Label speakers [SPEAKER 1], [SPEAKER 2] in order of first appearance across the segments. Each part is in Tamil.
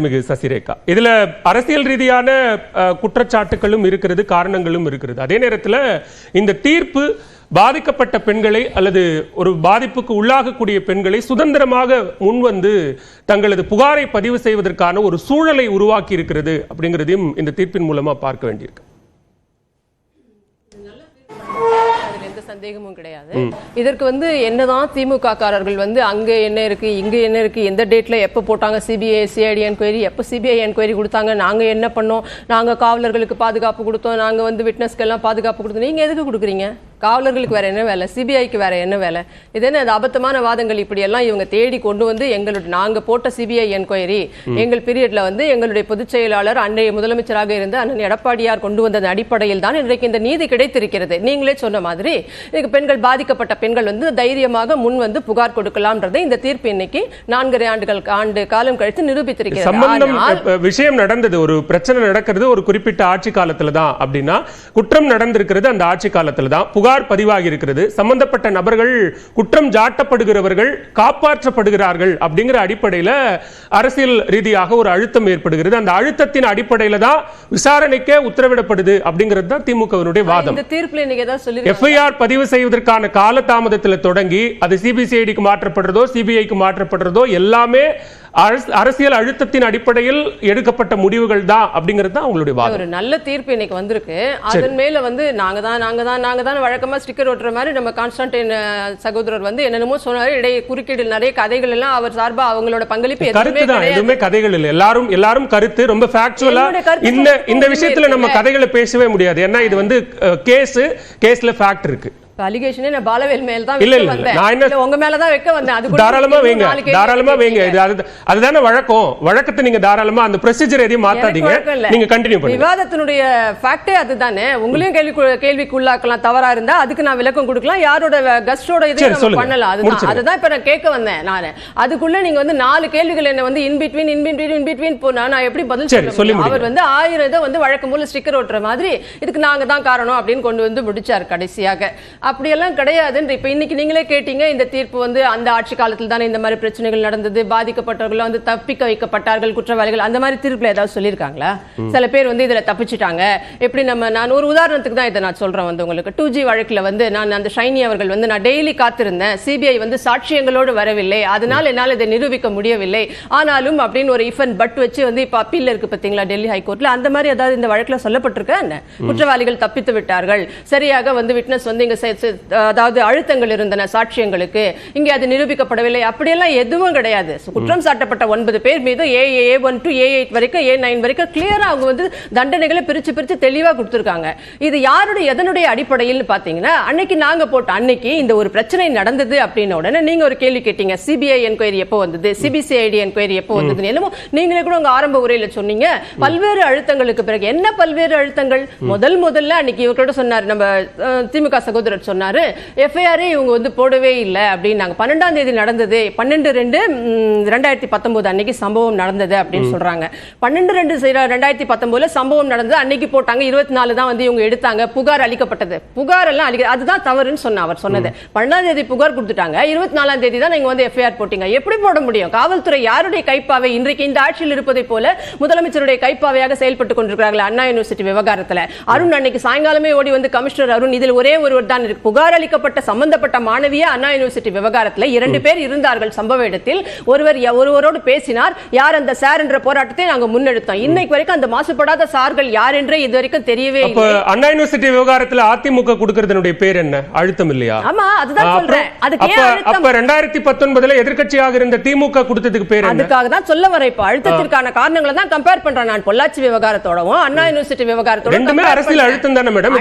[SPEAKER 1] மிகு சசிரேகா, இதுல அரசியல் ரீதியான குற்றச்சாட்டுகளும் இருக்கிறது, காரணங்களும் இருக்கிறது. அதே நேரத்தில் இந்த தீர்ப்பு பாதிக்கப்பட்ட பெண்களை அல்லது ஒரு பாதிப்புக்கு உள்ளாகக்கூடிய பெண்களை சுதந்திரமாக முன்வந்து தங்களது புகாரை பதிவு செய்வதற்கான ஒரு சூழலை உருவாக்கி இருக்கிறது அப்படிங்கிறதையும் இந்த தீர்ப்பின் மூலமா பார்க்க வேண்டியிருக்கு.
[SPEAKER 2] சந்தேகமும் கிடையாது. இதற்கு என்னதான் திமுக காரர்கள் அங்க என்ன இருக்கு, இங்க என்ன இருக்கு, எந்த டேட்ல எப்ப போட்டாங்க சிபிஐ சிஐடி என்கொயரி, எப்ப சிபிஐ என்கொயரி கொடுத்தாங்க, நாங்க என்ன பண்ணோம், நாங்க காவலர்களுக்கு பாதுகாப்பு கொடுத்தோம், நாங்க விட்னஸ்க்கு எல்லாம் பாதுகாப்பு கொடுத்தோம், நீங்க எதுக்கு கொடுக்குறீங்க? காவலர்களுக்கு வேற என்ன வேலை, சிபிஐக்கு வேற என்ன வேலை? இது என்ன அபத்தமான வாதங்கள்? இப்படி எல்லாம் இவங்க தேடி கொண்டு எங்களுடைய நாங்க போட்ட சிபிஐ என்கொயரி எங்கள் பீரியட்ல எங்களுடைய பொதுச் செயலாளர் அன்றைய முதலமைச்சராக இருந்த அண்ணன் எடப்பாடியார் கொண்டு வந்ததன் அடிப்படையில் தான் இன்றைக்கு இந்த நீதி கிடைத்திருக்கிறது. நீங்களே சொன்ன மாதிரி பெண்கள், பாதிக்கப்பட்ட பெண்கள் தைரியமாக முன் புகார் கொடுக்கலாம்ன்றதை இந்த தீர்ப்பு இன்னைக்கு 4.5 ஆண்டு காலம் கழித்து நிரூபித்திருக்கிறது.
[SPEAKER 1] விஷயம் நடந்தது, ஒரு பிரச்சனை நடக்கிறது ஒரு குறிப்பிட்ட ஆட்சி காலத்துல தான் அப்படின்னா, குற்றம் நடந்திருக்கிறது அந்த ஆட்சி காலத்துல தான், புகார் பதிவாகி இருக்கிறது, சம்பந்தப்பட்ட நபர்கள் குற்றம் சாட்டப்படுகிறவர்கள் காப்பாற்றப்படுகிறார்கள் அப்படிங்கிற அடிப்படையில் அரசியல் ரீதியாக ஒரு அழுத்தம் ஏற்படுகிறது. அந்த அழுத்தத்தின் அடிப்படையில் தான் விசாரணைக்கே உத்தரவிடப்படுது அப்படிங்கிறது தான் திமுகவினுடைய வாதம்.
[SPEAKER 2] இந்த தீர்ப்பில் இன்னைக்கு ஏதாவது சொல்லி
[SPEAKER 1] எஃப்ஐஆர் பதிவு செய்வதற்கான கால தாமதத்தில் தொடங்கி அது சிபிசிஐடிக்கு மாற்றப்படுறதோ சிபிஐக்கு மாற்றப்படுறதோ எல்லாமே அரசியல் அழுத்தத்தின் அடிப்படையில் எடுக்கப்பட்ட முடிவுகள் தான் அப்படிங்கிறது தான் அவங்களுடைய வாதம்.
[SPEAKER 2] ஒரு நல்ல தீர்ப்பு இன்னைக்கு வந்திருக்கு. அதன் மேல நாங்க தான் வழக்கமா ஸ்டிக்கர் ஒட்டுற மாதிரி நம்ம கான்ஸ்டன்டைன் சகோதரர் என்னென்னமோ சொன்னாரு. இடையே குறுக்கீடு நிறைய கதைகள் எல்லாம் அவர் சார்பா அவங்களோட பங்களிப்பு
[SPEAKER 1] எதுவுமே கதைகள் இல்லை. எல்லாரும் கருத்து ரொம்ப ஃபேக்சுவலா இந்த விஷயத்துல நம்ம கதைகளை பேசவே முடியாது. ஏன்னா இது கேஸ்ல ஃபேக்ட் இருக்கு.
[SPEAKER 2] அலிகேஷனே நான் பாலவேல் மேல தான் வைக்க வந்தேன். நான் உங்க மேல தான் வைக்க வந்தேன். அது
[SPEAKER 1] தாராளமா வைங்க. இது அதுதானே வழக்கம். வழக்கத்தை நீங்க தாராளமா அந்த ப்ரொசீஜர் எதையும் மாத்தாதீங்க. நீங்க கண்டினியூ பண்ணுங்க.
[SPEAKER 2] விவாதத்தினுடைய ஃபேக்டே அதுதானே. உங்களையும் கேள்விக்கு உள்ளாக்கலாம். தவறா இருந்தா அதுக்கு நான் விளக்கம் கொடுக்கலாம். யாரோட கஸ்டோட இதை நம்ம பண்ணலாம். அதுதான் இப்ப நான் கேட்க வந்தேன். நான் அதுக்குள்ள நீங்க 4 கேள்விகள் என்ன இன் பிட்வீன் போனா நான் எப்படி பதில் சொல்ல? அவர் 1000 இதை வழக்கம் போல ஸ்டிக்கர் ஒட்டுற மாதிரி இதுக்கு நாங்க தான் காரணம் அப்படின்னு கொண்டு முடிச்சார் கடைசியாக. அப்படியெல்லாம் கிடையாது. இப்ப இன்னைக்கு நீங்களே கேட்டீங்க, இந்த தீர்ப்பு அந்த ஆட்சி காலத்தில் தானே இந்த மாதிரி பிரச்சனைகள் நடந்தது, பாதிக்கப்பட்டவர்கள் தப்பிக்க வைக்கப்பட்டார்கள் குற்றவாளிகள், அந்த மாதிரி தீர்ப்புல ஏதாவது சொல்லியிருக்காங்களா? சில பேர் இதுல தப்பிச்சுட்டாங்க. எப்படி நான் ஒரு உதாரணத்துக்கு தான் இதை நான் சொல்றேன். உங்களுக்கு 2G வழக்குல நான் அந்த ஷைனி அவர்கள் நான் டெய்லி காத்திருந்தேன், சிபிஐ சாட்சியங்களோடு வரவில்லை, அதனால என்னால் இதை நிரூபிக்க முடியவில்லை, ஆனாலும் அப்படின்னு ஒரு இஃப் அண்ட் பட் வச்சு இப்ப அப்பீல் இருக்கு பாத்தீங்களா டெல்லி ஹைகோர்ட்ல, அந்த மாதிரி ஏதாவது இந்த வழக்குல சொல்லப்பட்டிருக்க? குற்றவாளிகள் தப்பித்து விட்டார்கள், சரியாக விட்னஸ் இங்க அதாவது அழுத்தங்கள் இருந்தன சாட்சியங்களுக்கு, இங்கே அது நிரூபிக்கப்படவில்லை, அப்படியெல்லாம் எதுவும் கிடையாது. குற்றம் சாட்டப்பட்ட 9 பேர் மீது A1 to A8 வரைக்கும் A9 வரைக்கும் கிளியரா அவங்க தண்டனைகளை பிரிச்சு தெளிவா கொடுத்திருக்காங்க. இது யாருடைய எதனுடைய அடிப்படையில் பாத்தீங்கன்னா, அன்னைக்கு நாங்க போட்ட அன்னைக்கு இந்த ஒரு பிரச்சனை நடந்தது அப்படின்ன உடனே நீங்க ஒரு கேள்வி கேட்டீங்க, சிபிஐ என்கொயரி எப்போ வந்தது, சிபிசிஐடி என்கொயரி எப்போ வந்தது, என்னமோ நீங்களே கூட உங்க ஆரம்ப உரையில சொன்னீங்க. பல்வேறு அழுத்தங்களுக்கு பிறகு என்ன பல்வேறு அழுத்தங்கள்? முதல்ல அன்னைக்கு இவர்களோட சொன்னார், நம்ம திமுக சகோதரர் சொன்னாரு, எஃப்ஐஆரே இவங்க போடவே இல்லை அப்படின்னாங்க. 12ஆம் தேதி நடந்தது, 12/2/2019 அன்னைக்கு சம்பவம் நடந்தது அப்படின்னு சொல்றாங்க. 12/2/2019 சம்பவம் நடந்தது, அன்னைக்கு போட்டாங்க. 24 தான் இவங்க எடுத்தாங்க, புகார் அளிக்கப்பட்டது. புகார் எல்லாம் அதுதான் தவறுன்னு அவர் சொன்னது. 12ஆம் தேதி புகார் கொடுத்துட்டாங்க, 24ஆம் தேதி தான் நீங்க எஃப்ஐஆர் போட்டீங்க. எப்படி போட முடியும்? காவல்துறை யாருடைய கைப்பாவை? இன்றைக்கு இந்த ஆட்சியில் இருப்பதை போல முதலமைச்சருடைய கைப்பாவையாக செயல்பட்டு கொண்டிருக்கிறார்கள் அண்ணா யூனிவர்சிட்டி விவகாரத்தில். அருண் அன்னைக்கு சாயங்காலமே ஓடி கமிஷனர் அருண், இதில் ஒரே ஒருவர் தான் புகார் அளிக்கப்பட்ட சம்பந்தப்பட்ட மாணவிய அண்ணா யூனிவர்சிட்டி விவகாரத்தில் 2 பேர் இருந்தார்கள் சம்பவ இடத்தில். ஒருவரோடு பேசினார். யார் அந்த சார் என்ற போராட்டத்தை நாங்கள் முன்னெடுத்தோம். இன்னைக்கு வரைக்கும் அந்த மாசுபடாத சார்கள் யார் என்றே இதுவரைக்கும் தெரியவே இல்லை.
[SPEAKER 1] அண்ணா யூனிவர்சிட்டி விவகாரத்தில் அதிமுக கொடுக்கிறதுனுடைய பேர் என்ன? அழுத்தம் இல்லையா?
[SPEAKER 2] ஆமா, அதுதான் சொல்றேன். அதுக்கு ஏன் அழுத்தம்?
[SPEAKER 1] 2019 எதிர்க்கட்சியாக இருந்த திமுக கொடுத்ததுக்கு பேர் என்ன?
[SPEAKER 2] அதுக்காக தான் சொல்ல வரேன். இப்ப அழுத்தத்திற்கான காரணங்களை தான் கம்பேர் பண்றேன் நான். பொள்ளாச்சி விவகாரத்தோடவும் அண்ணா யூனிவர்சிட்டி விவகாரத்தோட
[SPEAKER 1] ரெண்டுமே அரசியல் அழுத்தம் தானே மேடம்.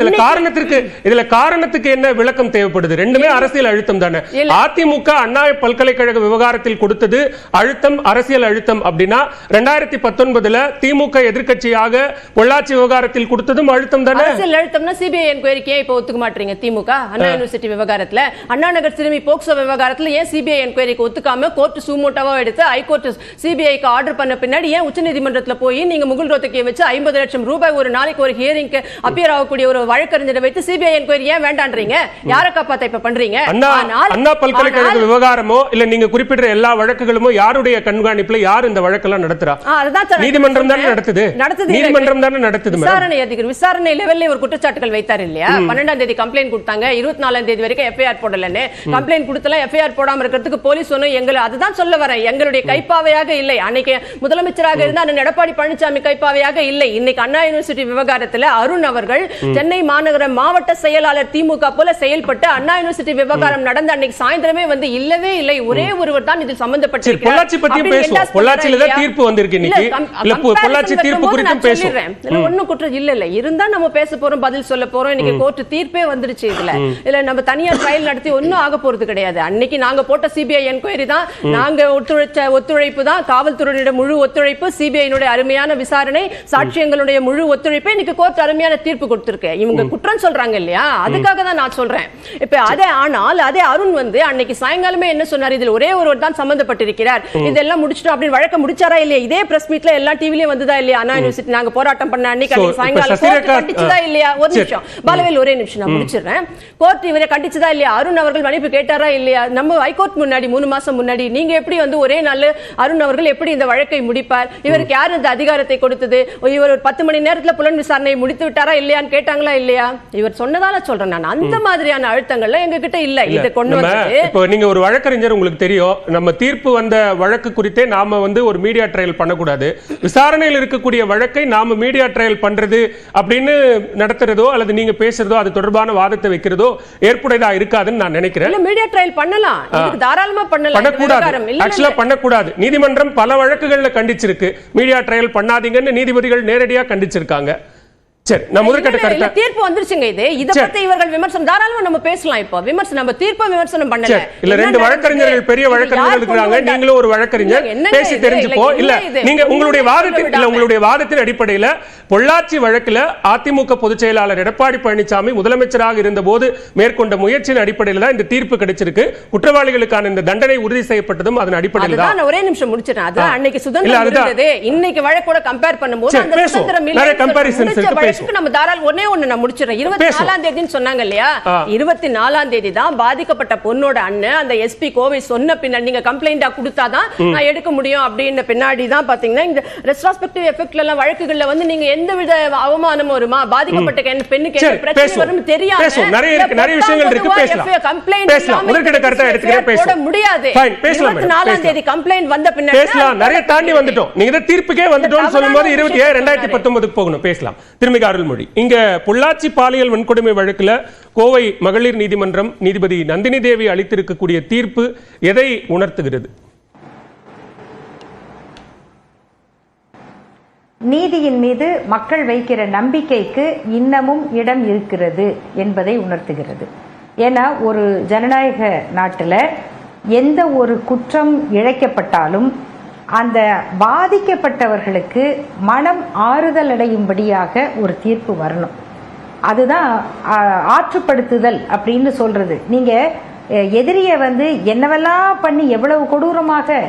[SPEAKER 1] இதுல காரணத்துக்கு என்ன விளக்கம் தேவைப்படுது? ரெண்டுமே அரசியல் அழுத்தம் தானே. அதிமுக அண்ணா பல்கலைக்கழக விவகாரத்தில் கொடுத்தது அழுத்தம், அரசியல் அழுத்தம் அப்படின்னா 2019 திமுக எதிர்க்கட்சியாக பொள்ளாச்சி விவகாரத்தில் கொடுத்ததும் அழுத்தம் தானே.
[SPEAKER 2] அரசியல் அழுத்தம்னா சிபிஐ என்கொயரிக்கு இப்ப ஒத்துக்க மாட்டீங்க திமுக? அண்ணா யூனிவர்சிட்டி விவகாரத்துல, அண்ணா நகர் சிறுமி போக்சோ விவகாரத்துல ஏன் சிபிஐ என்கொயரிக்கு ஒத்துக்காம கோர்ட் சூமோட்டாவா எடுத்து ஹைகோர்ட் சிபிஐக்கு ஆர்டர் பண்ண பின்னாடி ஏன் உச்சநீதிமன்றத்தில் போய் நீங்க முகுல் ரோத்தகியை வச்சு 50 லட்சம் ரூபாய் ஒரு நாளைக்கு ஒரு ஹியரிங்க்கு அப்பியர் ஆகக்கூடிய ஒரு வழக்கறிஞரை வைத்து சிபிஐ என்கொயரி ஏன் வேண்டான்றீங்க? யாரை காப்பாத்த இப்ப பண்றீங்க?
[SPEAKER 1] அண்ணா பல்கலைக்கழக விவகாரமோ இல்ல நீங்க குறிப்பிட்ட எல்லா வழக்குகளுமோ யாருடைய கண்காணிப்புல யார் இந்த வழக்கெல்லாம் நடத்துறா? நீதிமன்றம் தானே நடத்துது. நீதிமன்றம் தானே நடத்துது.
[SPEAKER 2] விசாரணை லெவல்ல ஒரு குற்றச்சாட்டுகள் வைத்தார் இல்லையா? 12ஆம் தேதி கம்ப்ளைண்ட் கொடுத்தாங்க, 24ஆம் தேதி வரைக்கும் எஃப்ஐஆர் போடலன்னு. கம்ப்ளைண்ட் கொடுத்தல எஃப்ஐஆர் போடாம இருக்கிறதுக்கு போலீஸ் ஒன்னும் எங்களை அதுதான் சொல்ல வரேன், எங்களுடைய கைப்பாவையாக இல்லை. அன்னைக்கு முதலமைச்சராக இருந்த அண்ணன் எடப்பாடி பழனிசாமி கைப்பாவையாக இல்லை. இன்னைக்கு அண்ணா யூனிவர்சிட்டி விவகாரத்துல அருண் அவர்கள் சென்னை மாநகர மாவட்ட செயலாளர் திமுக போல செயல்பட்டு அண்ணா யூனிவர்சிட்டி விவகாரம் நடந்த அன்னைக்கு சாயந்தரமே வந்து இல்லவே இல்லை, ஒரே ஒருவர் தான் இதில் சம்பந்தப்பட்டிருக்கிறார்.
[SPEAKER 1] பொள்ளாச்சி பத்தி பேசுவோம். பொள்ளாச்சியில தான் தீர்ப்பு வந்திருக்கு இன்னைக்கு. இல்ல பொள்ளாச்சி தீர்ப்பு குறித்து பேசுறேன்.
[SPEAKER 2] இல்ல ஒண்ணும் குற்றம் இல்ல இருந்தா நம்ம பேச போறோம், பதில் சொல்ல போறோம். இன்னைக்கு கோர்ட் தீர்ப்பே வந்துருச்சு. இதுல நம்ம தனியா ட்ரையல் நடத்தி ஒன்னும் ஆக போறது கிடையாது. அன்னைக்கு நாங்க போட்ட சிபிஐ என்கொயரி தான், நாங்க ஒத்துழைப்பு தான், காவல்துறையினுடைய முழு ஒத்துழைப்பு, சிபிஐனுடைய அருமையான விசாரணை, சாட்சியங்களுடைய முழு ஒத்துழைப்பு. இன்னைக்கு கோர்ட் அருமையான தீர்ப்பு கொடுத்திருக்கு. இவங்க குற்றம் சொல்றாங்க இல்லையா, அதுக்காக தான் நான் சொல்றேன். இப்ப அதே ஆனால் அதே அருண் வந்து அன்னைக்கு சாயங்காலமே என்ன சொன்னார், இதுல ஒரே ஒருவர் தான் சம்பந்தப்பட்டிருக்கிறார், இதெல்லாம் முடிச்சிட்டோம் அப்படின்னு வழக்க முடிச்சாரா இல்லையா? இதே பிரஸ் மீட்ல எல்லா டிவிலயும் வந்ததா இல்லையா? அண்ணா யூனிவர்சிட்டி நாங்க போராட்டம் பண்ண அன்னைக்கு சாயங்காலம் கண்டிச்சதா இல்லையா? ஒரு நிமிஷம் பாலவேல், ஒரே நிமிஷம் நான் முடிச்சிடுறேன். கோர்ட் இவரை கண்டிச்சதா இல்லையா? அருண் அவர்கள் மன்னிப்பு கேட்டாரா இல்லையா? நம்ம ஹைகோர்ட் முன்னாடி 3 மாசம் முன்னாடி நீங்க எப்படி வந்து ஒரே நாள் அருண் அவர்கள் எப்படி இந்த வழக்கை முடிப்பார், இவருக்கு யார் இந்த அதிகாரத்தை கொடுத்தது, இவர் ஒரு 10 மணி நேரத்துல புலன் விசாரணையை முடித்து விட்டாரா இல்லையான்னு கேட்டாங்களா இல்லையா? இவர் சொன்னதால சொல்றேன் நான். அந்த மாதிரியான அழுத்தங்கள்ல எங்க கிட்ட இல்ல. இத கொண்டு வந்து
[SPEAKER 1] இப்போ நீங்க ஒரு வழக்கறிஞர், உங்களுக்கு தெரியும் நம்ம தீர்ப்பு வந்த வழக்கு குறித்தே நாம வந்து ஒரு மீடியா ட்ரையல் பண்ணக்கூடாது. விசாரணையில் இருக்கக்கூடிய வழக்கை நாம மீடியா ட்ரையல் பண்றது அப்படின்னு நடத்துறதோ அல்லது நீங்க பேசுறதோ அது தொடர்பான வாதத்தை வைக்கிறதோ ஏற்புடையதா இருக்காதுன்னு நான் நினைக்கிறேன்.
[SPEAKER 2] மீடியா ட்ரையல் பண்ணலாம், தாராளமா பண்ணலாம்.
[SPEAKER 1] பண்ணக்கூடாது. நீதிமன்றம் பல வழக்குகள்ல கண்டிச்சிருக்கு, மீடியா ட்ரையல் பண்ணாதீங்கன்னு நீதிபதிகள் நேரடியா கண்டிச்சிருக்காங்க. சரி, நான் முதற்கட்ட கருத்து
[SPEAKER 2] தீர்ப்பு வந்துருச்சுங்க. இத பத்தி இவர்கள் விமர்சனம் தாராளமா நம்ம பேசலாம். இப்போ விமர்சனம் நம்ம தீர்ப்பை விமர்சனம் பண்ணல.
[SPEAKER 1] இல்ல ரெண்டு வழக்கறிஞர்கள், பெரிய வழக்கறிஞர்கள் இருக்காங்க, நீங்களும் ஒரு வழக்கறிஞர், பேசி தெரிஞ்சுப்போ. இல்ல நீங்க உங்களுடைய வாதத்தின் அடிப்படையில் பொள்ளாச்சி வழக்குல அதிமுக பொதுச் செயலாளர் எடப்பாடி பழனிசாமி முதலமைச்சராக இருந்த போது மேற்கொண்ட முயற்சியின் அடிப்படையில் தான் இந்த தீர்ப்பு கிடைச்சிருக்கு. குற்றவாளிகளுக்கான இந்த தண்டனை உறுதி செய்யப்பட்டதும் அதன் அடிப்படையில் தான்.
[SPEAKER 2] ஒரே நிமிஷம் முடிச்சிட்டேன். அது அன்னைக்கு சுதந்திரம் இருந்தது, இன்னைக்கு வழக்கோட கம்பேர் பண்ணும்போது அந்த சுதந்திரம் இல்ல. நிறைய கம்பேரிசன்ஸ் இருக்கு. நம்ம தாராள ஒண்ணே ஒண்ணு நான் முடிச்சிடுறேன். 24ஆம் தேதின்னு சொன்னாங்க இல்லையா? 24ஆம் தேதி தான் பாதிக்கப்பட்ட பொண்ணோட அண்ணன் அந்த எஸ்பி கோவை சொன்ன பின்னாடி நீங்க கம்ப்ளைண்டா கொடுத்தாதான் நான் எடுக்க முடியும் அப்படின்னு பின்னாடி தான் பாத்தீங்கன்னா இந்த ரெட்ரோஸ்பெக்டிவ் எஃபெக்ட்ல எல்லாம் வழக்குகள்ல வந்து நீங்க எந்த வித அவமானம் வருமா, பாதிக்கப்பட்ட பெண்ணுக்கு என்ன பிரச்சனை வரும் தெரியாது.
[SPEAKER 1] நிறைய விஷயங்கள் இருக்கு, பேசலாம்.
[SPEAKER 2] கம்ப்ளைண்ட் முதற்கட்ட கருத்தை எடுத்துக்கிற போட முடியாது. 24ஆம் தேதி கம்ப்ளைண்ட் வந்த பின்னாடி
[SPEAKER 1] பேசலாம். நிறைய தாண்டி வந்துட்டோம். நீங்க தீர்ப்புக்கே வந்துட்டோம்னு சொல்லும்போது 27/2019 போகணும். பேசலாம். திரும்பி அருள்மொழி, இங்க பொள்ளாச்சி பாலியல் வன்கொடுமை வழக்குல கோவை மகளிர் நீதிமன்றம் நீதிபதி நந்தினி தேவி அளித்திருக்கக்கூடிய தீர்ப்பு எதை உணர்த்துகிறது?
[SPEAKER 3] நீதியின் மீது மக்கள் வைக்கிற நம்பிக்கைக்கு இன்னமும் இடம் இருக்கிறது என்பதை உணர்த்துகிறது. ஏன்னா ஒரு ஜனநாயக நாட்டில் எந்த ஒரு குற்றம் இழைக்கப்பட்டாலும் அந்த பாதிக்கப்பட்டவர்களுக்கு மனம் ஆறுதல் அடையும்படியாக ஒரு தீர்ப்பு வரணும். அதுதான் ஆற்றுப்படுத்துதல் அப்படின்னு சொல்றது. நீங்க எதிரியை வந்து என்னவெல்லாம் பண்ணி எவ்வளவு கொடூரமாக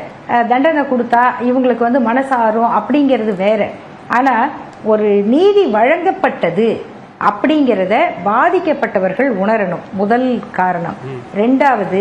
[SPEAKER 3] தண்டனை கொடுத்தா இவங்களுக்கு வந்து மனசாரும் அப்படிங்கிறது வேற. ஆனா ஒரு நீதி வழங்கப்பட்டது அப்படிங்கிறத பாதிக்கப்பட்டவர்கள் உணரணும். முதல் காரணம். ரெண்டாவது,